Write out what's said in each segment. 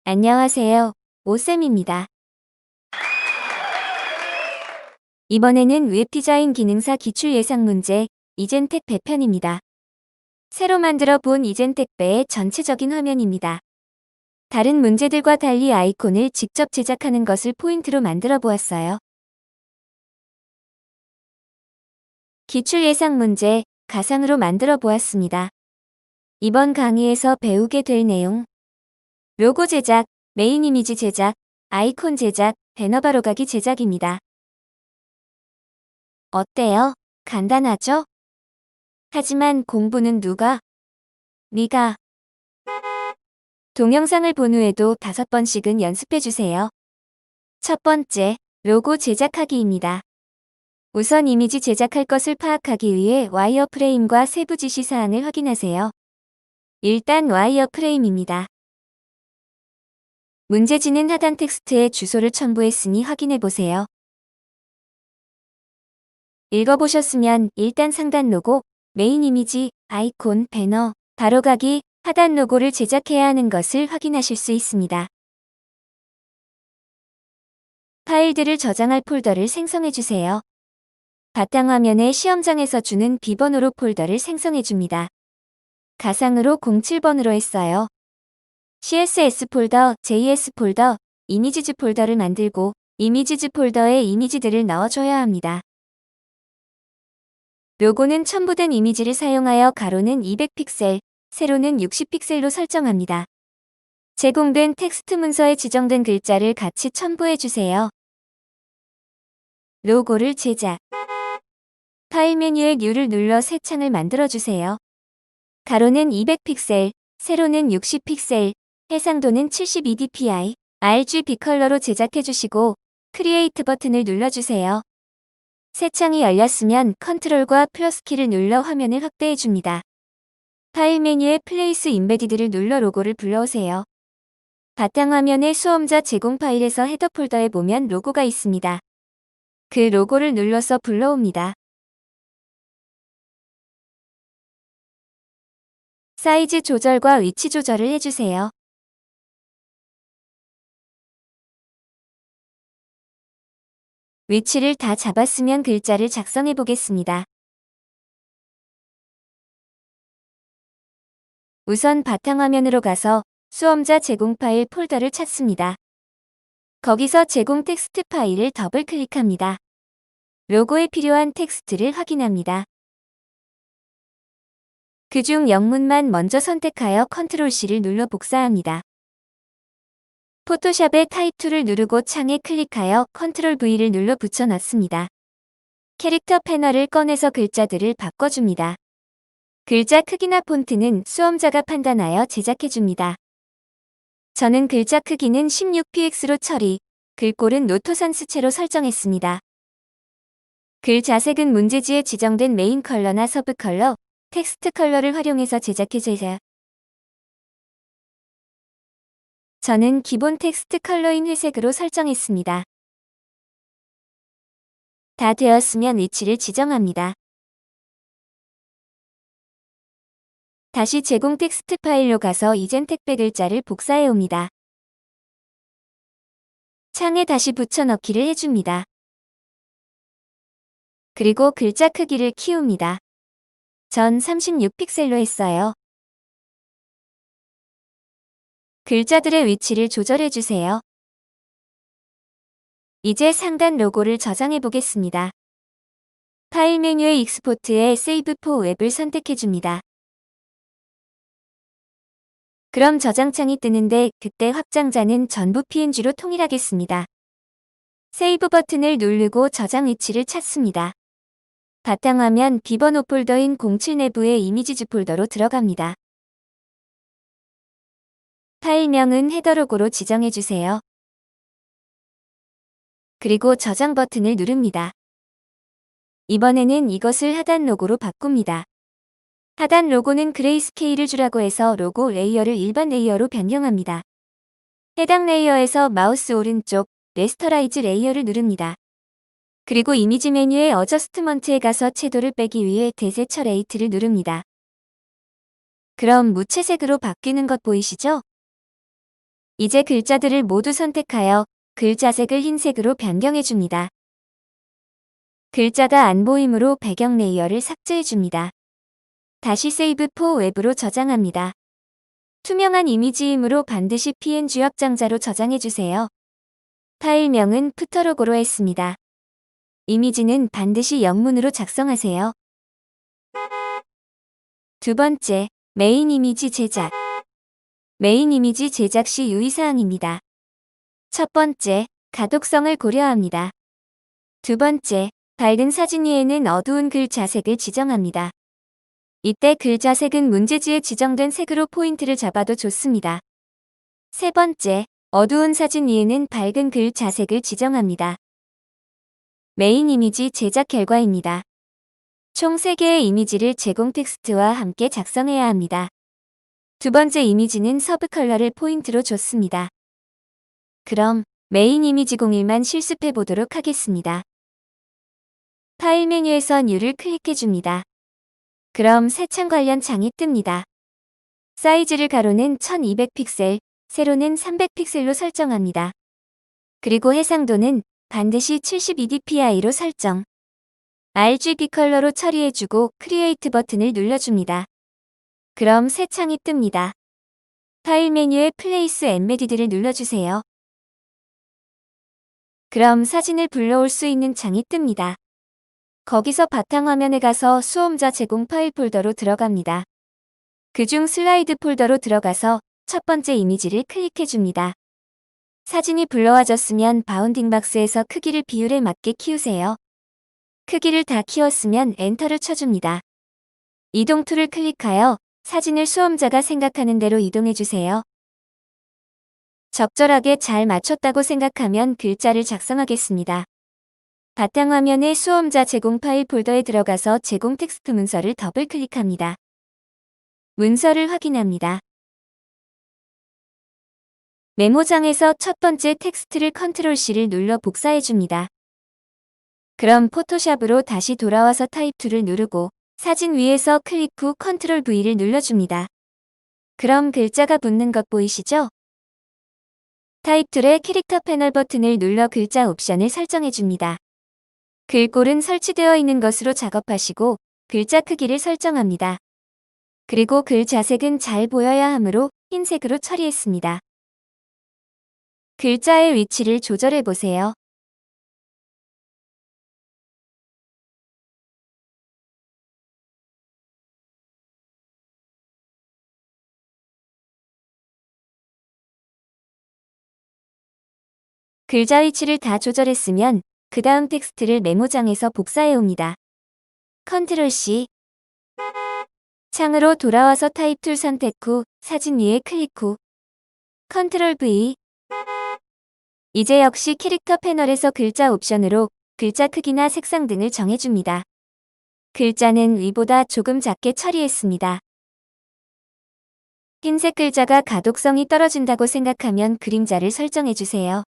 안녕하세요. 오쌤입니다. 이번에는 웹디자인 기능사 기출 예상 문제, 이젠텍 배편입니다. 새로 만들어 본 이젠텍배의 전체적인 화면입니다. 다른 문제들과 달리 아이콘을 직접 제작하는 것을 포인트로 만들어 보았어요. 기출 예상 문제, 가상으로 만들어 보았습니다. 이번 강의에서 배우게 될 내용: 로고 제작, 메인 이미지 제작, 아이콘 제작, 배너 바로가기 제작입니다. 어때요? 간단하죠? 하지만 공부는 누가? 네가. 동영상을 본 후에도 5번씩은 연습해주세요. 첫 번째, 로고 제작하기입니다. 우선 이미지 제작할 것을 파악하기 위해 와이어프레임과 세부 지시사항을 확인하세요. 일단 와이어프레임입니다. 문제지는 하단 텍스트에 주소를 첨부했으니 확인해보세요. 읽어보셨으면 일단 상단 로고, 메인 이미지, 아이콘, 배너, 바로가기, 하단 로고를 제작해야 하는 것을 확인하실 수 있습니다. 파일들을 저장할 폴더를 생성해주세요. 바탕화면에 시험장에서 주는 비번호로 폴더를 생성해줍니다. 가상으로 07번으로 했어요. CSS 폴더, JS 폴더, 이미지즈 폴더를 만들고 이미지즈 폴더에 이미지들을 넣어줘야 합니다. 로고는 첨부된 이미지를 사용하여 가로는 200픽셀, 세로는 60픽셀로 설정합니다. 제공된 텍스트 문서에 지정된 글자를 같이 첨부해주세요. 로고를 제작. 파일 메뉴의 New를 눌러 새 창을 만들어주세요. 가로는 200픽셀, 세로는 60픽셀, 해상도는 72dpi, RGB 컬러로 제작해주시고 크리에이트 버튼을 눌러주세요. 새 창이 열렸으면 컨트롤과 플러스 키를 눌러 화면을 확대해줍니다. 파일 메뉴의 플레이스 임베디드를 눌러 로고를 불러오세요. 바탕화면의 수험자 제공 파일에서 헤더 폴더에 보면 로고가 있습니다. 그 로고를 눌러서 불러옵니다. 사이즈 조절과 위치 조절을 해주세요. 위치를 다 잡았으면 글자를 작성해 보겠습니다. 우선 바탕화면으로 가서 수험자 제공 파일 폴더를 찾습니다. 거기서 제공 텍스트 파일을 더블 클릭합니다. 로고에 필요한 텍스트를 확인합니다. 그중 영문만 먼저 선택하여 컨트롤-C를 눌러 복사합니다. 포토샵의 타입2를 누르고 창에 클릭하여 컨트롤-V를 눌러 붙여넣습니다. 캐릭터 패널을 꺼내서 글자들을 바꿔줍니다. 글자 크기나 폰트는 수험자가 판단하여 제작해줍니다. 저는 글자 크기는 16px로 처리, 글꼴은 노토산스체로 설정했습니다. 글 자색은 문제지에 지정된 메인 컬러나 서브 컬러, 텍스트 컬러를 활용해서 제작해주세요. 저는 기본 텍스트 컬러인 회색으로 설정했습니다. 다 되었으면 위치를 지정합니다. 다시 제공 텍스트 파일로 가서 이젠텍배 글자를 복사해 옵니다. 창에 다시 붙여넣기를 해줍니다. 그리고 글자 크기를 키웁니다. 전 36픽셀로 했어요. 글자들의 위치를 조절해주세요. 이제 상단 로고를 저장해 보겠습니다. 파일 메뉴의 익스포트에 세이브 포 웹을 선택해줍니다. 그럼 저장창이 뜨는데 그때 확장자는 전부 PNG로 통일하겠습니다. 세이브 버튼을 누르고 저장 위치를 찾습니다. 바탕화면 비번호 폴더인 07 내부의 이미지즈 폴더로 들어갑니다. 파일명은 헤더 로고로 지정해주세요. 그리고 저장 버튼을 누릅니다. 이번에는 이것을 하단 로고로 바꿉니다. 하단 로고는 그레이스케일을 주라고 해서 로고 레이어를 일반 레이어로 변경합니다. 해당 레이어에서 마우스 오른쪽 레스터라이즈 레이어를 누릅니다. 그리고 이미지 메뉴의 어저스트먼트에 가서 채도를 빼기 위해 데세처레이트를 누릅니다. 그럼 무채색으로 바뀌는 것 보이시죠? 이제 글자들을 모두 선택하여 글자색을 흰색으로 변경해줍니다. 글자가 안 보이므로 배경 레이어를 삭제해줍니다. 다시 세이브 포 웹으로 저장합니다. 투명한 이미지이므로 반드시 PNG 확장자로 저장해주세요. 파일명은 푸터로고로 했습니다. 이미지는 반드시 영문으로 작성하세요. 두 번째, 메인 이미지 제작. 메인 이미지 제작 시 유의사항입니다. 첫 번째, 가독성을 고려합니다. 두 번째, 밝은 사진 위에는 어두운 글 자색을 지정합니다. 이때 글 자색은 문제지에 지정된 색으로 포인트를 잡아도 좋습니다. 세 번째, 어두운 사진 위에는 밝은 글 자색을 지정합니다. 메인 이미지 제작 결과입니다. 총 3개의 이미지를 제공 텍스트와 함께 작성해야 합니다. 두 번째 이미지는 서브 컬러를 포인트로 줬습니다. 그럼 메인 이미지 01만 실습해 보도록 하겠습니다. 파일 메뉴에서 New를 클릭해줍니다. 그럼 새 창 관련 창이 뜹니다. 사이즈를 가로는 1200픽셀, 세로는 300픽셀로 설정합니다. 그리고 해상도는 반드시 72dpi로 설정. RGB 컬러로 처리해주고 크리에이트 버튼을 눌러줍니다. 그럼 새 창이 뜹니다. 파일 메뉴에 플레이스 엠베디드를 눌러주세요. 그럼 사진을 불러올 수 있는 창이 뜹니다. 거기서 바탕화면에 가서 수험자 제공 파일 폴더로 들어갑니다. 그중 슬라이드 폴더로 들어가서 첫 번째 이미지를 클릭해줍니다. 사진이 불러와졌으면 바운딩 박스에서 크기를 비율에 맞게 키우세요. 크기를 다 키웠으면 엔터를 쳐줍니다. 이동 툴을 클릭하여 사진을 수험자가 생각하는 대로 이동해주세요. 적절하게 잘 맞췄다고 생각하면 글자를 작성하겠습니다. 바탕화면의 수험자 제공 파일 폴더에 들어가서 제공 텍스트 문서를 더블 클릭합니다. 문서를 확인합니다. 메모장에서 첫 번째 텍스트를 Ctrl+C를 눌러 복사해줍니다. 그럼 포토샵으로 다시 돌아와서 타입 툴을 누르고 사진 위에서 클릭 후 Ctrl+V를 눌러줍니다. 그럼 글자가 붙는 것 보이시죠? 타입 툴의 캐릭터 패널 버튼을 눌러 글자 옵션을 설정해줍니다. 글꼴은 설치되어 있는 것으로 작업하시고 글자 크기를 설정합니다. 그리고 글 자색은 잘 보여야 하므로 흰색으로 처리했습니다. 글자의 위치를 조절해 보세요. 글자 위치를 다 조절했으면 그 다음 텍스트를 메모장에서 복사해 옵니다. Ctrl+C 창으로 돌아와서 타입 툴 선택 후 사진 위에 클릭 후 Ctrl+V 이제 역시 캐릭터 패널에서 글자 옵션으로 글자 크기나 색상 등을 정해줍니다. 글자는 위보다 조금 작게 처리했습니다. 흰색 글자가 가독성이 떨어진다고 생각하면 그림자를 설정해주세요.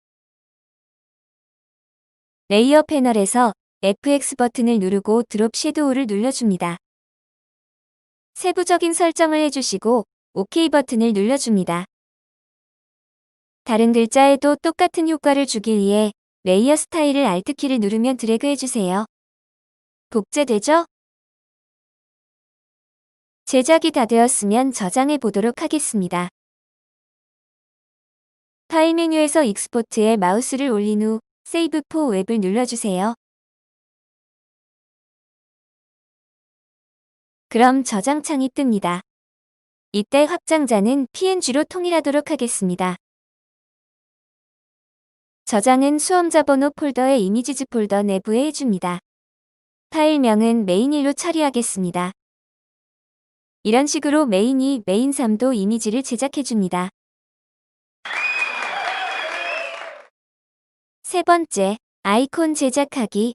레이어 패널에서 FX 버튼을 누르고 드롭 섀도우를 눌러줍니다. 세부적인 설정을 해주시고 OK 버튼을 눌러줍니다. 다른 글자에도 똑같은 효과를 주기 위해 레이어 스타일을 Alt키를 누르면 드래그 해주세요. 복제되죠? 제작이 다 되었으면 저장해 보도록 하겠습니다. 파일 메뉴에서 익스포트에 마우스를 올린 후 세이브 포 웹을 눌러주세요. 그럼 저장 창이 뜹니다. 이때 확장자는 PNG로 통일하도록 하겠습니다. 저장은 수험자 번호 폴더의 이미지즈 폴더 내부에 해줍니다. 파일명은 메인1로 처리하겠습니다. 이런 식으로 메인2, 메인3도 이미지를 제작해줍니다. 세 번째, 아이콘 제작하기.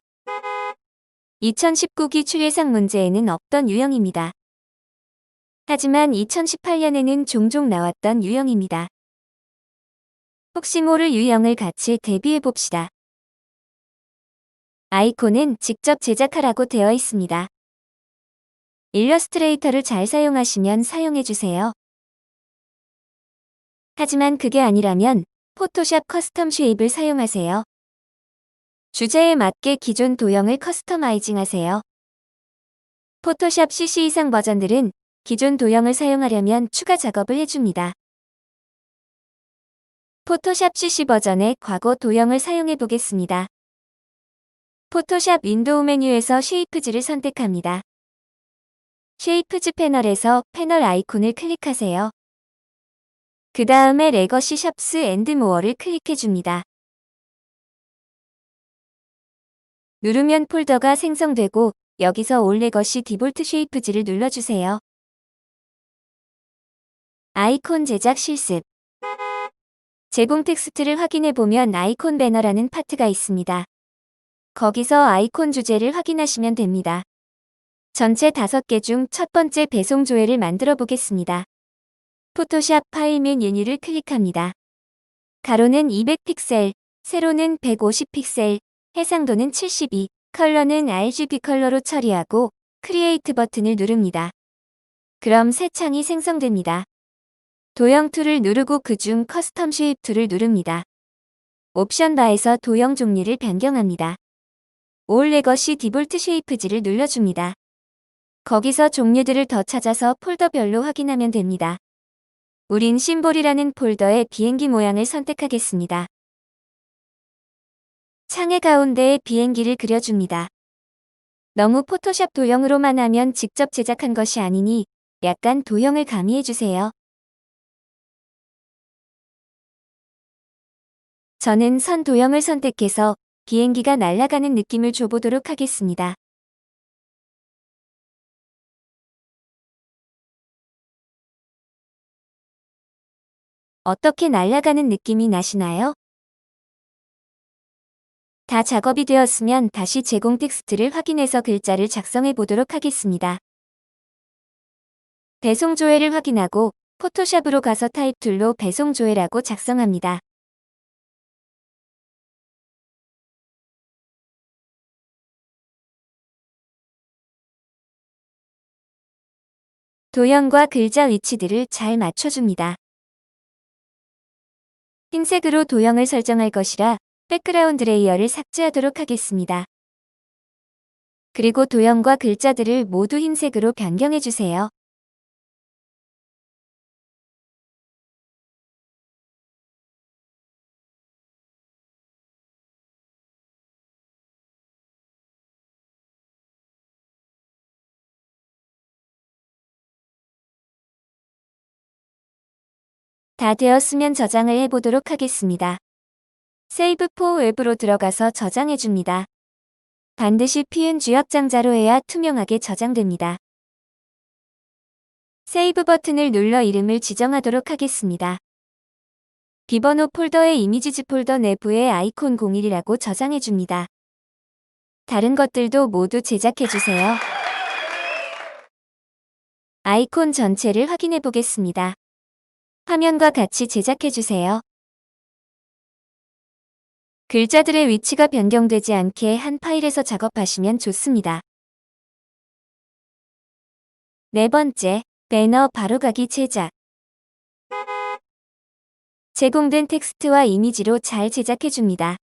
2019 기출 예상 문제에는 없던 유형입니다. 하지만 2018년에는 종종 나왔던 유형입니다. 혹시 모를 유형을 같이 대비해 봅시다. 아이콘은 직접 제작하라고 되어 있습니다. 일러스트레이터를 잘 사용하시면 사용해 주세요. 하지만 그게 아니라면 포토샵 커스텀 쉐입을 사용하세요. 주제에 맞게 기존 도형을 커스터마이징 하세요. 포토샵 CC 이상 버전들은 기존 도형을 사용하려면 추가 작업을 해줍니다. 포토샵 CC 버전의 과거 도형을 사용해 보겠습니다. 포토샵 윈도우 메뉴에서 쉐이프즈를 선택합니다. 쉐이프즈 패널에서 패널 아이콘을 클릭하세요. 그 다음에 레거시 샵스 앤드 모어를 클릭해줍니다. 누르면 폴더가 생성되고 여기서 올 레거시 디볼트 쉐이프즈를 눌러주세요. 아이콘 제작 실습. 제공 텍스트를 확인해보면 아이콘 배너라는 파트가 있습니다. 거기서 아이콘 주제를 확인하시면 됩니다. 전체 5개 중 첫 번째 배송 조회를 만들어 보겠습니다. 포토샵 파일 메뉴를 클릭합니다. 가로는 200픽셀, 세로는 150픽셀, 해상도는 72, 컬러는 RGB 컬러로 처리하고 크리에이트 버튼을 누릅니다. 그럼 새 창이 생성됩니다. 도형 툴을 누르고 그중 커스텀 쉐입 툴을 누릅니다. 옵션 바에서 도형 종류를 변경합니다. 올 레거시 디볼트 쉐이프즈를 눌러줍니다. 거기서 종류들을 더 찾아서 폴더별로 확인하면 됩니다. 우린 심볼이라는 폴더의 비행기 모양을 선택하겠습니다. 창의 가운데에 비행기를 그려줍니다. 너무 포토샵 도형으로만 하면 직접 제작한 것이 아니니 약간 도형을 가미해주세요. 저는 선 도형을 선택해서 비행기가 날아가는 느낌을 줘보도록 하겠습니다. 어떻게 날아가는 느낌이 나시나요? 다 작업이 되었으면 다시 제공 텍스트를 확인해서 글자를 작성해 보도록 하겠습니다. 배송 조회를 확인하고 포토샵으로 가서 타입 툴로 배송 조회라고 작성합니다. 도형과 글자 위치들을 잘 맞춰줍니다. 흰색으로 도형을 설정할 것이라 백그라운드 레이어를 삭제하도록 하겠습니다. 그리고 도형과 글자들을 모두 흰색으로 변경해주세요. 다 되었으면 저장을 해보도록 하겠습니다. 세이브 포 웹으로 들어가서 저장해줍니다. 반드시 PNG 확장자로 해야 투명하게 저장됩니다. 세이브 버튼을 눌러 이름을 지정하도록 하겠습니다. 비번호 폴더의 이미지즈 폴더 내부에 아이콘 01이라고 저장해줍니다. 다른 것들도 모두 제작해주세요. 아이콘 전체를 확인해보겠습니다. 화면과 같이 제작해주세요. 글자들의 위치가 변경되지 않게 한 파일에서 작업하시면 좋습니다. 네 번째, 배너 바로가기 제작. 제공된 텍스트와 이미지로 잘 제작해줍니다.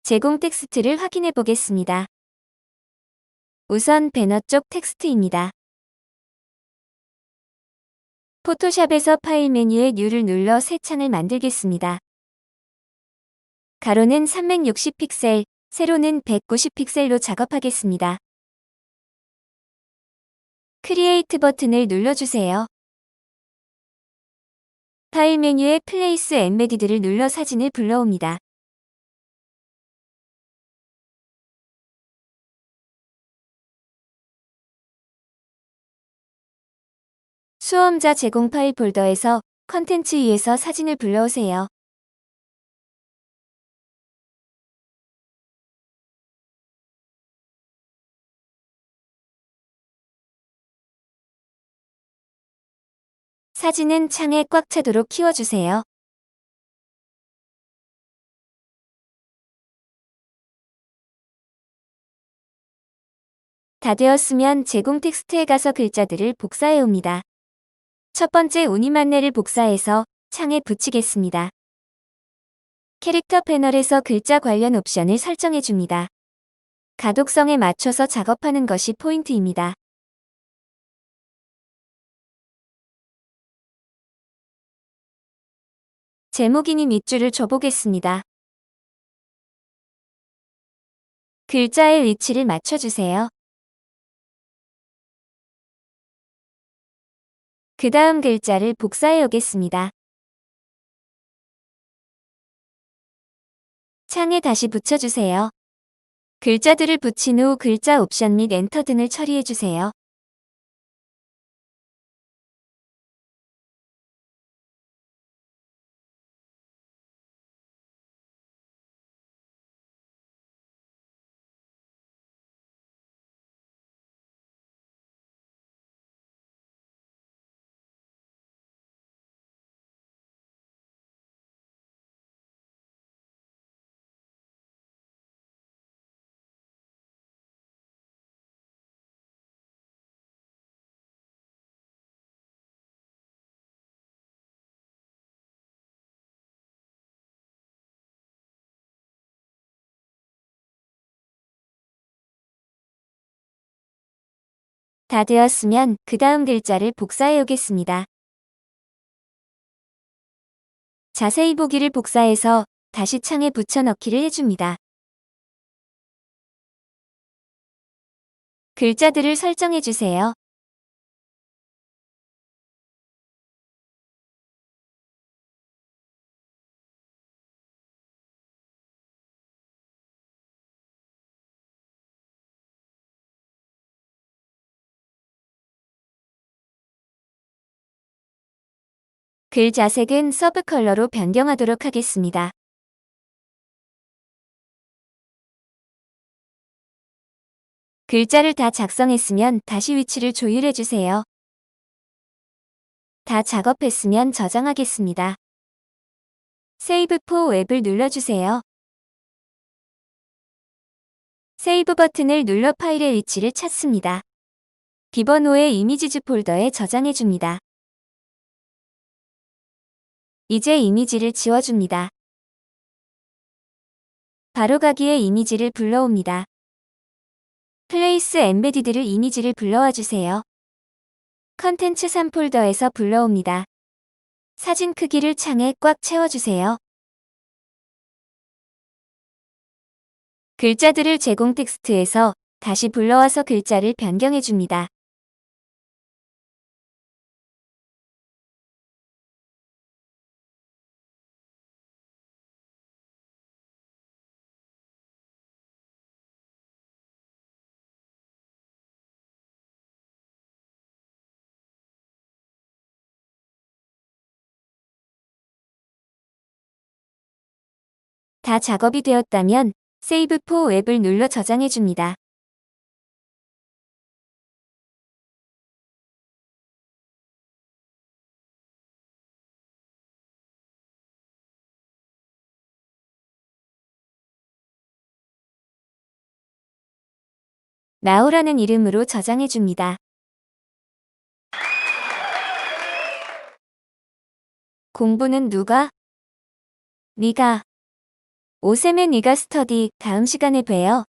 제공 텍스트를 확인해 보겠습니다. 우선 배너 쪽 텍스트입니다. 포토샵에서 파일 메뉴에 뉴를 눌러 새 창을 만들겠습니다. 가로는 360픽셀, 세로는 190픽셀로 작업하겠습니다. 크리에이트 버튼을 눌러주세요. 파일 메뉴에 플레이스 엠베디드를 눌러 사진을 불러옵니다. 수험자 제공 파일 폴더에서 컨텐츠 위에서 사진을 불러오세요. 사진은 창에 꽉 차도록 키워주세요. 다 되었으면 제공 텍스트에 가서 글자들을 복사해 옵니다. 첫 번째 우니만네를 복사해서 창에 붙이겠습니다. 캐릭터 패널에서 글자 관련 옵션을 설정해 줍니다. 가독성에 맞춰서 작업하는 것이 포인트입니다. 제목이니 밑줄을 줘보겠습니다. 글자의 위치를 맞춰주세요. 그 다음 글자를 복사해 오겠습니다. 창에 다시 붙여주세요. 글자들을 붙인 후 글자 옵션 및 엔터 등을 처리해주세요. 다 되었으면 그 다음 글자를 복사해 오겠습니다. 자세히 보기를 복사해서 다시 창에 붙여 넣기를 해줍니다. 글자들을 설정해 주세요. 글 자색은 서브 컬러로 변경하도록 하겠습니다. 글자를 다 작성했으면 다시 위치를 조율해 주세요. 다 작업했으면 저장하겠습니다. 세이브 포 웹을 눌러주세요. 세이브 버튼을 눌러 파일의 위치를 찾습니다. 비번호의 이미지즈 폴더에 저장해 줍니다. 이제 이미지를 지워줍니다. 바로가기의 이미지를 불러옵니다. 플레이스 엠베디드를 이미지를 불러와 주세요. 컨텐츠 3 폴더에서 불러옵니다. 사진 크기를 창에 꽉 채워주세요. 글자들을 제공 텍스트에서 다시 불러와서 글자를 변경해 줍니다. 다 작업이 되었다면 세이브 포 웹을 눌러 저장해 줍니다. 나우라는 이름으로 저장해 줍니다. 공부는 누가? 네가. 오셈의 네가 스터디 다음 시간에 봬요.